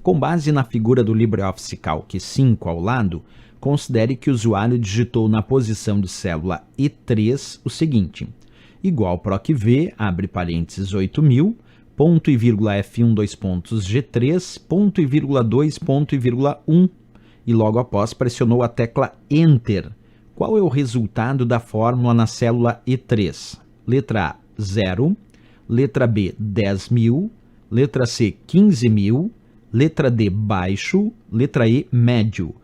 Com base na figura do LibreOffice Calc 5 ao lado, considere que o usuário digitou na posição de célula E3 o seguinte: igual PROC-V, abre parênteses 8.000, ponto e vírgula F1, dois pontos, G3, ponto e vírgula 2, ponto e vírgula 1, e logo após pressionou a tecla Enter. Qual é o resultado da fórmula na célula E3? Letra A, 0, letra B, 10.000, letra C, 15.000, letra D, baixo, letra E, médio.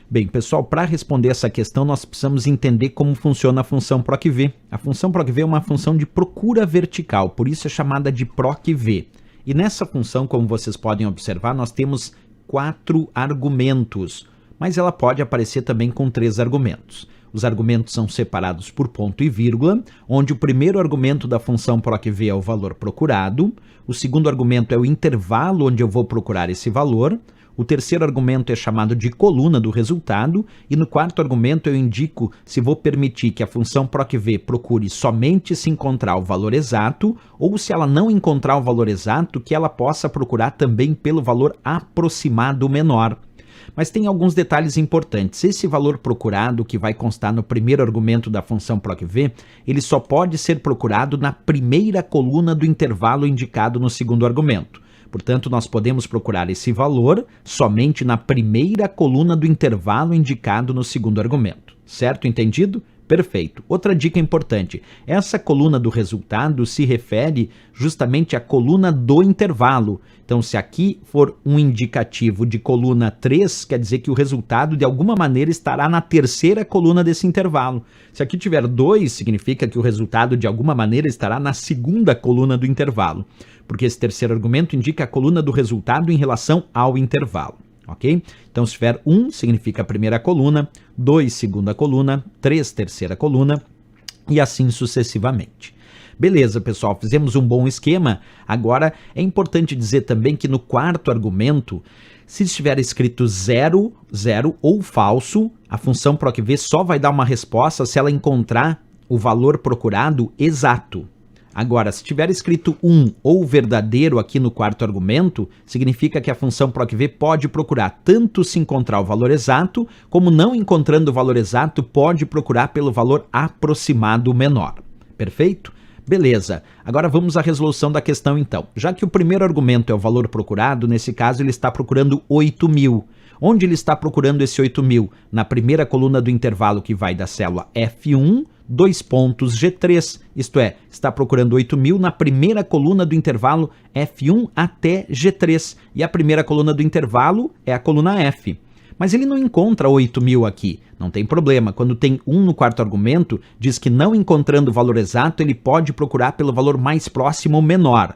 Bem, pessoal, para responder essa questão, nós precisamos entender como funciona a função PROC-V. A função PROC-V é uma função de procura vertical, por isso é chamada de PROC-V. E nessa função, como vocês podem observar, nós temos 4 argumentos, mas ela pode aparecer também com 3 argumentos. Os argumentos são separados por ponto e vírgula, onde o primeiro argumento da função PROC-V é o valor procurado, o segundo argumento é o intervalo onde eu vou procurar esse valor, o terceiro argumento é chamado de coluna do resultado, e no quarto argumento eu indico se vou permitir que a função PROC-V procure somente se encontrar o valor exato, ou se ela não encontrar o valor exato, que ela possa procurar também pelo valor aproximado menor. Mas tem alguns detalhes importantes. Esse valor procurado, que vai constar no primeiro argumento da função PROC-V, ele só pode ser procurado na primeira coluna do intervalo indicado no segundo argumento. Portanto, nós podemos procurar esse valor somente na primeira coluna do intervalo indicado no segundo argumento. Certo? Entendido? Perfeito. Outra dica importante, essa coluna do resultado se refere justamente à coluna do intervalo. Então, se aqui for um indicativo de coluna 3, quer dizer que o resultado de alguma maneira estará na terceira coluna desse intervalo. Se aqui tiver 2, significa que o resultado de alguma maneira estará na segunda coluna do intervalo, porque esse terceiro argumento indica a coluna do resultado em relação ao intervalo. Ok? Então, se tiver 1, significa a primeira coluna, 2, segunda coluna, 3, terceira coluna, e assim sucessivamente. Beleza, pessoal, fizemos um bom esquema. Agora, é importante dizer também que no quarto argumento, se estiver escrito 0, 0 ou falso, a função PROC-V só vai dar uma resposta se ela encontrar o valor procurado exato. Agora, se tiver escrito 1 ou verdadeiro aqui no quarto argumento, significa que a função PROC-V pode procurar tanto se encontrar o valor exato, como não encontrando o valor exato, pode procurar pelo valor aproximado menor. Perfeito? Beleza. Agora vamos à resolução da questão então. Já que o primeiro argumento é o valor procurado, nesse caso ele está procurando 8.000. Onde ele está procurando esse 8.000? Na primeira coluna do intervalo que vai da célula F1, dois pontos G3, isto é, está procurando 8.000 na primeira coluna do intervalo F1 até G3, e a primeira coluna do intervalo é a coluna F. Mas ele não encontra 8.000 aqui, não tem problema, quando tem 1 no quarto argumento, diz que não encontrando o valor exato, ele pode procurar pelo valor mais próximo ou menor.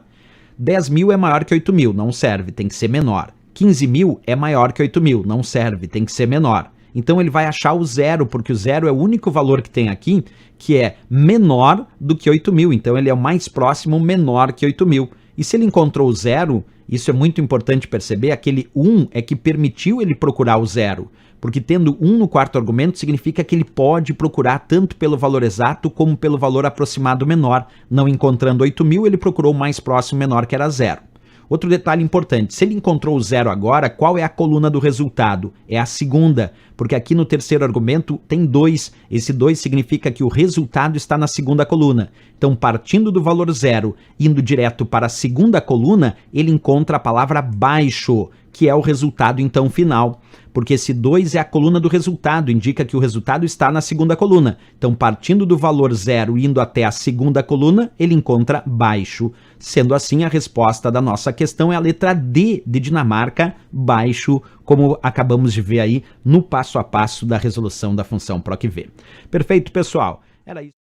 10.000 é maior que 8.000, não serve, tem que ser menor. 15.000 é maior que 8.000, não serve, tem que ser menor. Então ele vai achar o 0, porque o 0 é o único valor que tem aqui que é menor do que 8.000. Então ele é o mais próximo menor que 8.000. E se ele encontrou o 0, isso é muito importante perceber, aquele 1 é que permitiu ele procurar o 0. Porque tendo 1 no quarto argumento significa que ele pode procurar tanto pelo valor exato como pelo valor aproximado menor. Não encontrando 8.000, ele procurou o mais próximo menor, que era 0. Outro detalhe importante, se ele encontrou o 0 agora, qual é a coluna do resultado? É a segunda, porque aqui no terceiro argumento tem 2. Esse 2 significa que o resultado está na segunda coluna. Então, partindo do valor 0, indo direto para a segunda coluna, ele encontra a palavra baixo, que é o resultado então final. Porque esse 2 é a coluna do resultado, indica que o resultado está na segunda coluna. Então, partindo do valor 0 e indo até a segunda coluna, ele encontra baixo. Sendo assim, a resposta da nossa questão é a letra D de Dinamarca, baixo, como acabamos de ver aí no passo a passo da resolução da função PROC-V. Perfeito, pessoal? Era isso.